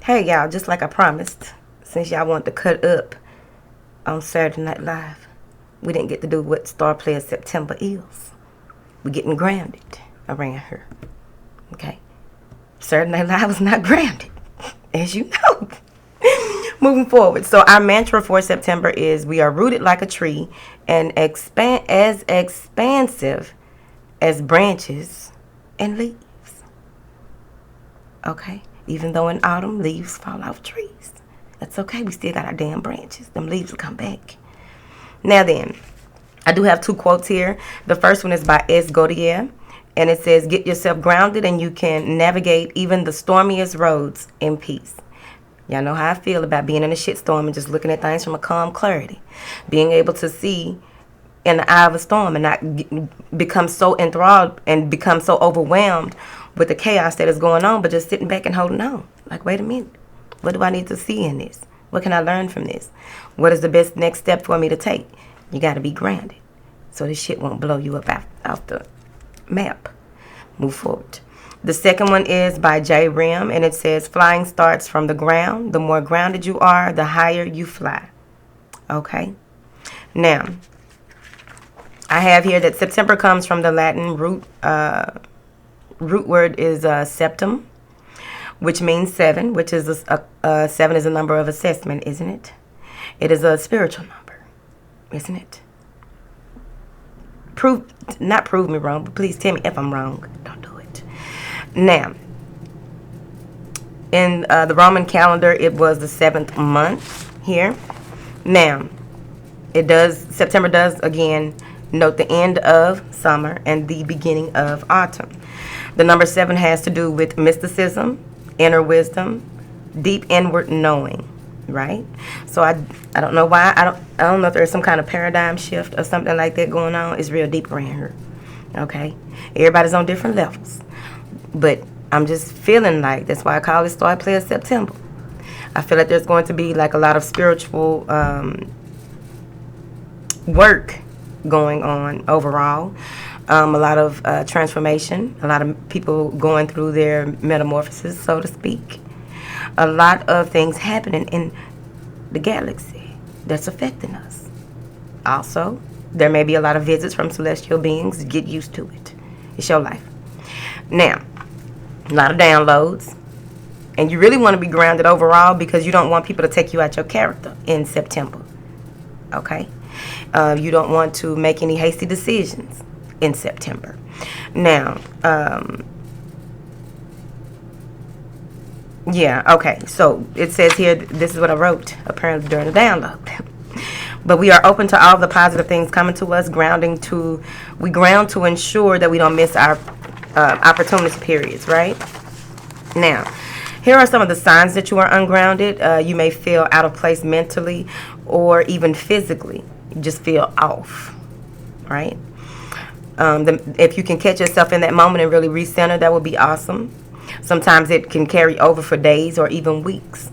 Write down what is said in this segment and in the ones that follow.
Hey, y'all, just like I promised, since y'all want to cut up on Saturday Night Live, we didn't get to do what Star Player September is. We're getting grounded around here. Okay? Saturday Night Live was not grounded, as you know. Moving forward. So our mantra for September is we are rooted like a tree and as expansive as branches and leaves. Okay? Even though in autumn leaves fall off trees. That's okay. We still got our damn branches. Them leaves will come back. Now then, I do have two quotes here. The first one is by S. Gaudier, and it says, get yourself grounded and you can navigate even the stormiest roads in peace. Y'all know how I feel about being in a shitstorm and just looking at things from a calm clarity. Being able to see in the eye of a storm and not become so enthralled and become so overwhelmed with the chaos that is going on, but just sitting back and holding on. Like, wait a minute. What do I need to see in this? What can I learn from this? What is the best next step for me to take? You got to be grounded so this shit won't blow you up off the map. Move forward. The second one is by J. Rim, and it says, flying starts from the ground. The more grounded you are, the higher you fly. Okay? Now, I have here that September comes from the Latin root word is septum, which means seven, which is seven is a number of assessment, isn't it? It is a spiritual number, isn't it? Not prove me wrong, but please tell me if I'm wrong. Don't do it. Now, in the Roman calendar, it was the 7th month here. Now, September does, again, note the end of summer and the beginning of autumn. The number 7 has to do with mysticism, inner wisdom, deep inward knowing, right? So I don't know why. I don't know if there's some kind of paradigm shift or something like that going on. It's real deep around here, okay? Everybody's on different levels. But I'm just feeling like, that's why I call it Star Player September. I feel like there's going to be like a lot of spiritual work going on overall. A lot of transformation. A lot of people going through their metamorphosis, so to speak. A lot of things happening in the galaxy that's affecting us. Also, there may be a lot of visits from celestial beings. Get used to it. It's your life. Now, a lot of downloads. And you really want to be grounded overall because you don't want people to take you out your character in September. Okay? You don't want to make any hasty decisions in September. Now, yeah, okay. So it says here, this is what I wrote apparently during the download. But we are open to all the positive things coming to us, we ground to ensure that we don't miss our opportunity periods, right? Now, here are some of the signs that you are ungrounded. You may feel out of place mentally or even physically. You just feel off, right? If you can catch yourself in that moment and really recenter, that would be awesome. Sometimes it can carry over for days or even weeks,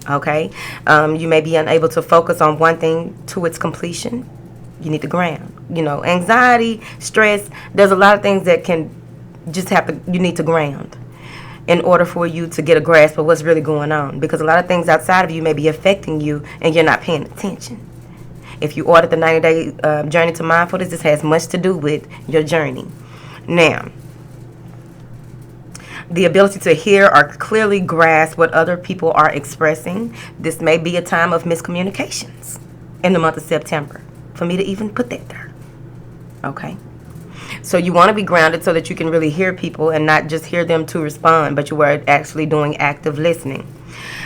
okay? You may be unable to focus on one thing to its completion. You need to ground. You know, anxiety, stress, there's a lot of things that can just you need to ground in order for you to get a grasp of what's really going on. Because a lot of things outside of you may be affecting you and you're not paying attention. If you ordered the 90-day journey to mindfulness, this has much to do with your journey. Now, the ability to hear or clearly grasp what other people are expressing. This may be a time of miscommunications in the month of September, for me to even put that there. Okay? So you want to be grounded so that you can really hear people and not just hear them to respond, but you are actually doing active listening.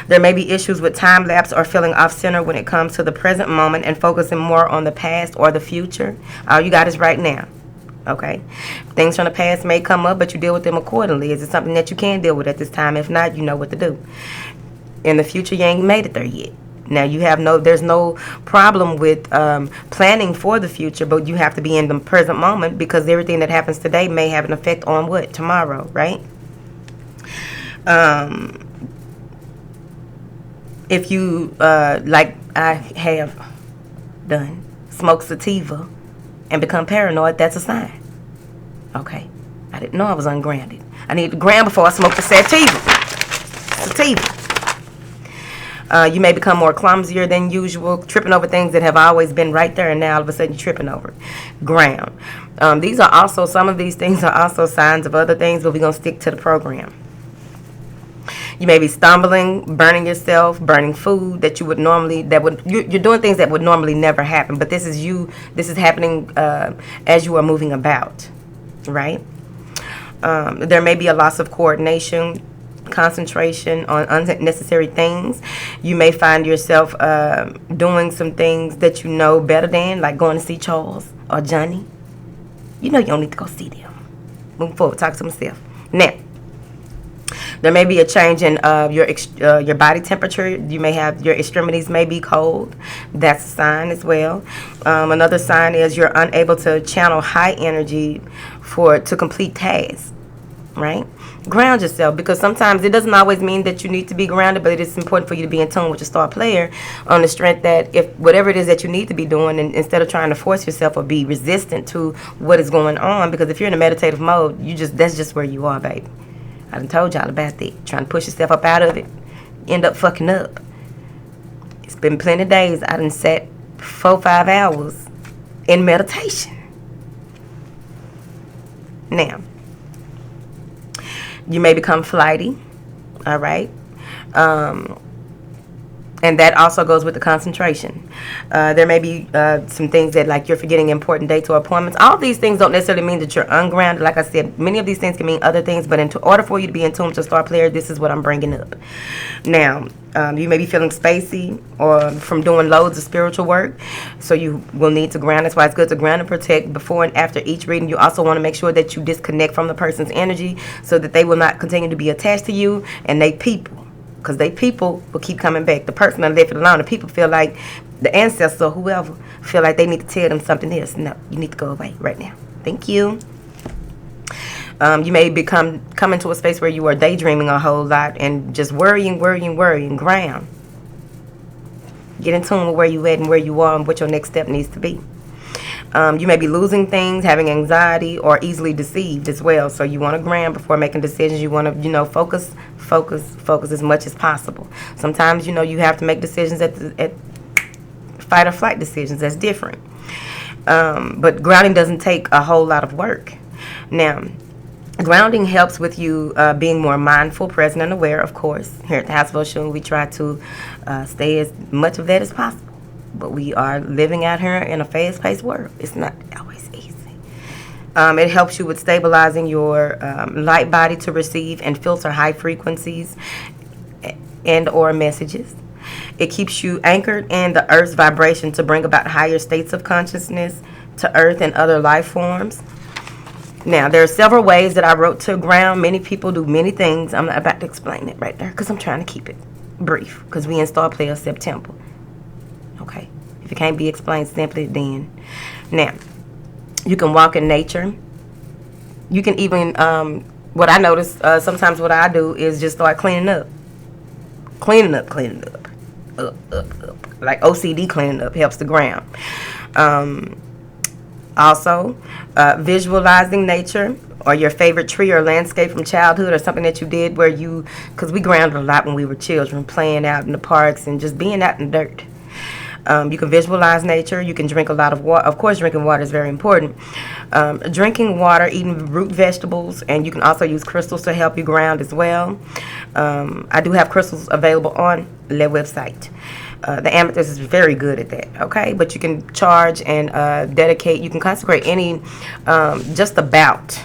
There may be issues with time lapse or feeling off center when it comes to the present moment and focusing more on the past or the future. All you got is right now. Okay? Things from the past may come up, but you deal with them accordingly. Is it something that you can deal with at this time? If not, you know what to do. In the future, you ain't made it there yet. Now, there's no problem with planning for the future, but you have to be in the present moment because everything that happens today may have an effect on what? Tomorrow, right? If you, like I have done, smoke sativa and become paranoid, that's a sign. Okay? I didn't know I was ungrounded. I need to ground before I smoke the sativa. You may become more clumsier than usual, tripping over things that have always been right there, and now all of a sudden you're tripping over it. Ground. These are also, some of these things are also signs of other things, but we're going to stick to the program. You may be stumbling, burning yourself, burning food that you would normally, you're doing things that would normally never happen, but this is happening as you are moving about, right? There may be a loss of coordination, concentration on unnecessary things. You may find yourself doing some things that you know better than, like going to see Charles or Johnny. You know you don't need to go see them. Moving forward, talk to myself. Now, there may be a change in your body temperature. You may have, your extremities may be cold. That's a sign as well. Another sign is you're unable to channel high energy to complete tasks, right? Ground yourself, because sometimes it doesn't always mean that you need to be grounded, but it is important for you to be in tune with your star player, on the strength that if whatever it is that you need to be doing, and instead of trying to force yourself or be resistant to what is going on, because if you're in a meditative mode, that's just where you are, baby. I done told y'all about that. Trying to push yourself up out of it, end up fucking up. It's been plenty of days I done sat 4-5 hours in meditation. Now, you may become flighty, all right? And that also goes with the concentration. There may be some things that, like, you're forgetting important dates or appointments. All these things don't necessarily mean that you're ungrounded. Like I said, many of these things can mean other things, but in order for you to be in tune with your star player, this is what I'm bringing up. Now, you may be feeling spacey or from doing loads of spiritual work, so you will need to ground. That's why it's good to ground and protect before and after each reading. You also want to make sure that you disconnect from the person's energy so that they will not continue to be attached to you and they people. Because they people will keep coming back. The person that left it alone, the people feel like, the ancestor or whoever, feel like they need to tell them something else. No, you need to go away right now. Thank you. You may come into a space where you are daydreaming a whole lot and just worrying. Ground. Get in tune with where you at and where you are and what your next step needs to be. You may be losing things, having anxiety, or easily deceived as well. So you want to ground before making decisions. You want to, focus as much as possible. Sometimes, you have to make decisions at fight or flight decisions. That's different. But grounding doesn't take a whole lot of work. Now, grounding helps with you being more mindful, present, and aware, of course. Here at the House of Oshun, we try to stay as much of that as possible. But we are living out here in a fast-paced world. It's not always easy. It helps you with stabilizing your light body to receive and filter high frequencies and or messages. It keeps you anchored in the Earth's vibration to bring about higher states of consciousness to Earth and other life forms. Now, there are several ways that I wrote to ground. Many people do many things. I'm not about to explain it right there because I'm trying to keep it brief because we in Star Player September. Okay, if it can't be explained simply, then. Now, you can walk in nature. You can even, what I notice, sometimes what I do is just start cleaning up. Up. Like OCD cleaning up helps the ground. Also, visualizing nature or your favorite tree or landscape from childhood or something that you did where because we grounded a lot when we were children, playing out in the parks and just being out in the dirt. You can visualize nature. You can drink a lot of water. Of course, drinking water is very important. Drinking water, eating root vegetables, and you can also use crystals to help you ground as well. I do have crystals available on their website. The amethyst is very good at that, okay? But you can charge and dedicate. You can consecrate just about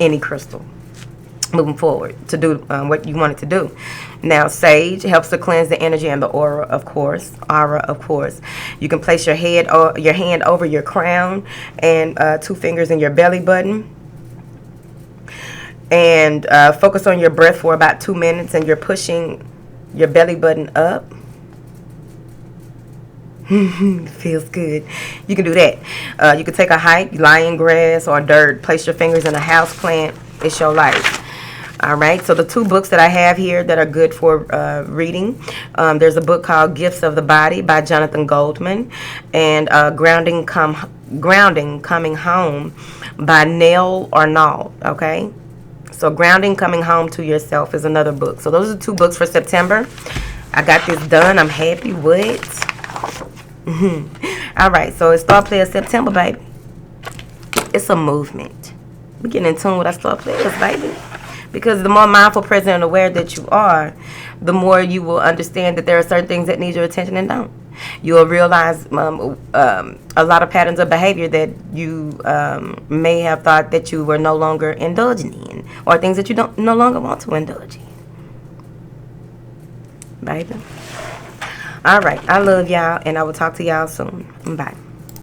any crystal moving forward to do what you want it to do. Now, sage helps to cleanse the energy and the aura, of course. You can place your hand over your crown and 2 fingers in your belly button. And focus on your breath for about 2 minutes, and you're pushing your belly button up. Feels good. You can do that. You can take a hike, lie in grass or dirt, place your fingers in a house plant. It's your life. All right, so the 2 books that I have here that are good for reading, there's a book called Gifts of the Body by Jonathan Goldman, and Grounding Coming Home by Nell Arnault, okay? So Grounding Coming Home to Yourself is another book. So those are 2 books for September. I got this done. I'm happy. What? All right, so it's Star Player September, baby. It's a movement. We getting in tune with our star players, baby. Because the more mindful, present, and aware that you are, the more you will understand that there are certain things that need your attention and don't. You'll realize a lot of patterns of behavior that you may have thought that you were no longer indulging in, or things that you don't no longer want to indulge in. Baby. All right. I love y'all, and I will talk to y'all soon. Bye.